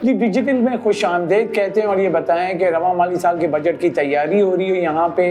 جی digital میں خوش آمدید کہتے ہیں اور یہ بتائیں کہ رواں مالی سال کے بجٹ کی تیاری ہو رہی ہے. یہاں پہ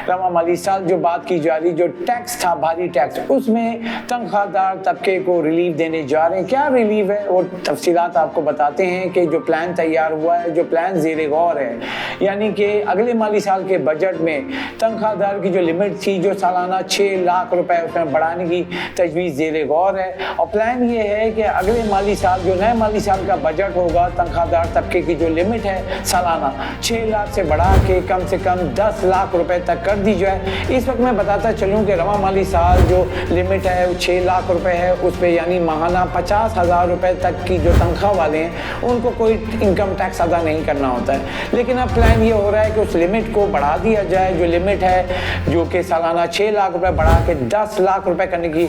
رواں مالی سال جو بات کی جا رہی جو ٹیکس تھا بھاری ٹیکس اس میں تنخواہ دار طبقے کو ریلیف دینے جا رہے ہیں. کیا ریلیف ہے اور تفصیلات آپ کو بتاتے ہیں کہ جو پلان تیار ہوا ہے جو پلان زیر غور ہے یعنی کہ اگلے مالی سال کے بجٹ میں تنخواہ دار کی جو لمٹ تھی جو سالانہ 6 لاکھ روپے اس میں بڑھانے کی تجویز زیر غور ہے. اور پلان یہ ہے کہ اگلے مالی سال جو نئے مالی سال کا بجٹ ہوگا تنخواہ دار طبقے کی جو لمٹ ہے سالانہ 6 لاکھ سے بڑھا کے کم سے کم 10 لاکھ روپے تک کر دی جائے. اس وقت میں بتاتا چلوں کہ رواں مالی سال جو لمٹ ہے وہ 6 لاکھ روپے ہے اس پہ یعنی ماہانہ 50,000 روپے تک کی جو تنخواہ والے ہیں ان کو کوئی انکم ٹیکس ادا نہیں کرنا ہوتا ہے. لیکن اب پلان یہ ہو رہا ہے کہ اس لمٹ کو بڑھا دیا جائے. جو لمٹ ہے جو کہ سالانہ 6 لاکھ روپے بڑھا کے 10 لاکھ روپے کرنے کی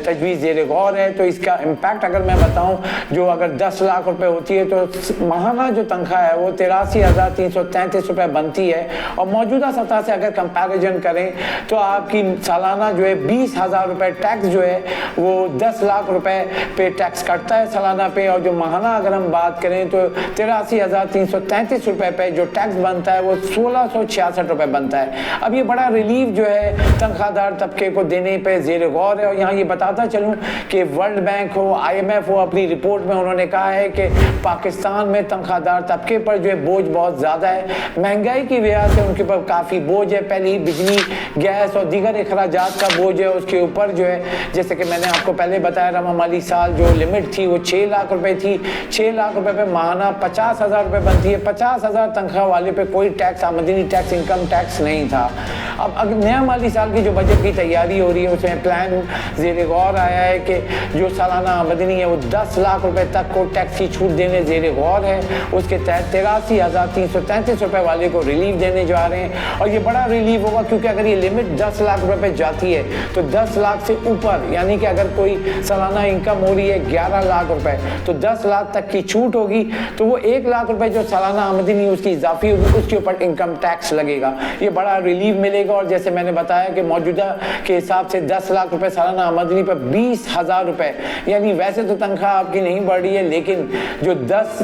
تجویز زیر غور ہے. تو اس کا امپیکٹ اگر میں بتاؤں جو اگر 10 لاکھ روپے ہوتی ہے تو ماہانہ جو تنخواہ ہے وہ 83,333 روپے بنتی ہے. اور موجودہ سطح سے اگر کمپیریزن کریں تو آپ کی سالانہ جو ہے 20,000 روپے ٹیکس جو ہے وہ 10 لاکھ روپے پہ ٹیکس کٹتا ہے سالانہ پہ. اور جو ماہانہ اگر ہم بات کریں تو 83,333 روپے پہ جو ٹیکس بنتا ہے وہ 1,666 روپے بنتا ہے. اب یہ بڑا ریلیف جو ہے تنخواہ دار طبقے کو دینے پہ زیر غور ہے. اور یہاں یہ بتاتا چلوں کہ ورلڈ بینک ہو IMF ہو اپنی رپورٹ میں انہوں نے کہا ہے کہ پاکستان میں تنخواہ دار طبقے پر جو ہے بوجھ بہت زیادہ ہے. مہنگائی کی وجہ سے ان کے پر کافی بوجھ ہے. پہلے ہی بجلی گیس اور دیگر اخراجات کا بوجھ ہے اس کے اوپر جو ہے جیسے کہ میں نے آپ کو پہلے بتایا رواں مالی سال جو لمٹ تھی وہ 6 لاکھ روپے تھی. 6 لاکھ روپے پہ ماہانہ 50,000 روپے بنتی ہے. 50,000 تنخواہ والے پہ کوئی ٹیکس آمدنی ٹیکس انکم ٹیکس نہیں تھا. اب نیا مالی سال کی جو بجٹ کی تیاری ہو رہی ہے اس میں پلان زیر غور آیا ہے کہ جو سالانہ آمدنی ہے وہ 10 لاکھ روپے تک کو ٹیکس کی چھوٹ دینے زیر غور ہے. اس کے تحت 83,333 روپے والے کو ریلیف دینے جا رہے ہیں. اور یہ بڑا ریلیف ہوگا کیونکہ اگر یہ لمٹ 10 لاکھ روپے پہ جاتی ہے تو 10 لاکھ سے اوپر یعنی کہ اگر کوئی سالانہ انکم ہو رہی ہے 11 لاکھ روپے تو 10 لاکھ تک کی چھوٹ ہوگی تو وہ 1 لاکھ روپے جو سالانہ آمدنی اس کی اضافی ہوگی اس کے اوپر انکم ٹیکس لگے گا. یہ بڑا ریلیف ملے گا. اور جیسے میں نے بتایا کہ موجودہ کے حساب سے 10 لاکھ روپے سالانہ آمدنی پر 20,000 روپے یعنی ویسے تو تنخواہ آپ کی نہیں بڑھ رہی ہے لیکن جو 10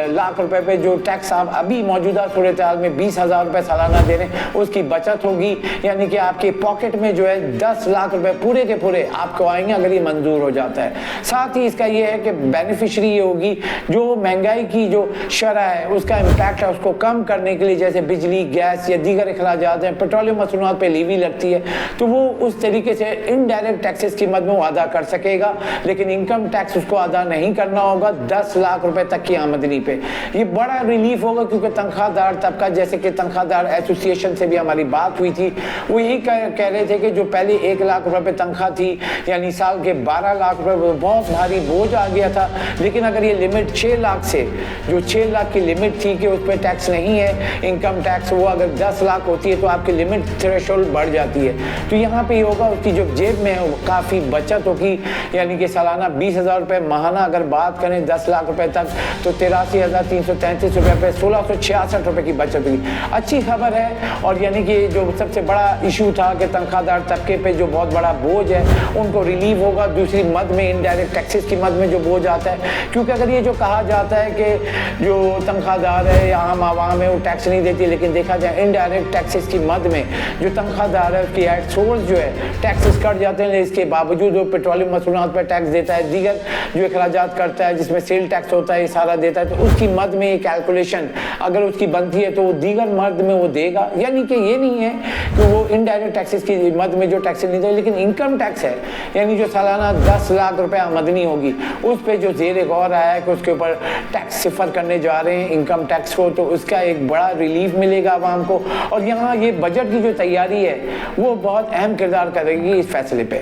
لاکھ روپے پہ جو ٹیکس آپ ابھی موجودہ صورتحال میں 20,000 روپے سالانہ دے رہے ہیں اس کی بچت ہوگی. یعنی کہ آپ کے پاکٹ میں جو ہے 10 لاکھ روپے پورے کے پورے آپ کو آئیں گے اگر یہ منظور ہو جاتا ہے. ساتھ ہی اس کا یہ ہے کہ بینیفیشری یہ ہوگی جو مہنگائی کی جو شرح ہے اس کا امپیکٹ ہے اس کو کم کرنے کے لیے جیسے بجلی گیس یا دیگر اخراجات ہیں پیٹرولیم مصنوعات پہ لیوی لگتی ہے تو وہ اس طریقے سے انڈائریکٹ ٹیکسز کی مد میں وہ ادا کر سکے گا لیکن انکم ٹیکس اس کو ادا نہیں کرنا ہوگا 10 لاکھ روپے تک کی آمدنی پہ. یہ بڑا ریلیف ہوگا کیونکہ تنخواہ دار طبقہ جیسے کہ تنخواہ دار ایسوسی ایشن سے بھی ہماری بات ہوئی تھی وہ یہی کہہ رہے تھے کہ جو پہلے 1 لاکھ روپے تنخواہ تھی یعنی سال کے 12 لاکھ روپے بہت بھاری بوجھ آ گیا تھا. لیکن اگر یہ لمٹ 6 لاکھ سے جو 6 لاکھ کی لمٹ تھی کہ اس پہ ٹیکس نہیں ہے انکم ٹیکس وہ اگر 10 لاکھ ہوتی ہے تو آپ کی لمٹ تھریشولڈ بڑھ جاتی ہے. تو یہاں پہ یہ ہوگا اس کی جو جیب میں کافی بچت ہوگی یعنی کہ سالانہ 20,000 روپے ماہانہ اگر بات کریں 10 لاکھ روپے تک تو 83,333 روپے پہ 1,666 روپے کی بچت ہوگی. اچھی خبر ہے. اور یعنی کہ جو سب سے بڑا ایشو تھا کہ تنخواہ دار طبقے پہ جو بہت بڑا بوجھ ہے ان کو ریلیف ہوگا. دوسری مد میں انڈائریکٹ ٹیکسز کی مد میں جو بوجھ آتا ہے کیونکہ اگر یہ جو کہا جاتا ہے کہ جو تنخواہ دار ہے یا عام عوام ہے وہ ٹیکس نہیں دیتی لیکن دیکھا جائے انڈائریکٹ ٹیکسز کی مد میں جو تنخواہ دار ہے اس کی ایٹ سورس جو ہے ٹیکسز کٹ جاتے ہیں. اس کے باوجود وہ پیٹرولیم مصنوعات پر ٹیکس دیتا ہے دیگر جو اخراجات کرتا ہے جس میں سیل ٹیکس ہوتا ہے یہ سارا دیتا ہے تو اس کی مد میں یہ کیلکولیشن اگر اس کی بنتی ہے تو وہ دیگر مد میں وہ دے گا. یعنی کہ یہ نہیں ہے کہ وہ انڈائریکٹ ٹیکسز کی مد میں جو ٹیکس نہیں دے لیکن انکم ٹیکس ہے یعنی جو سالانہ 10 لاکھ روپے آمدنی ہوگی اس پہ جو زیر غور آیا ہے کہ اس کے اوپر ٹیکس صفر کرنے جا رہے ہیں انکم ٹیکس کو تو اس کا ایک بڑا ریلیف ملے گا عوام کو. اور یہاں یہ بجٹ کی جو تیاری ہے وہ بہت اہم کردار کرے گی اس فیصلے پہ.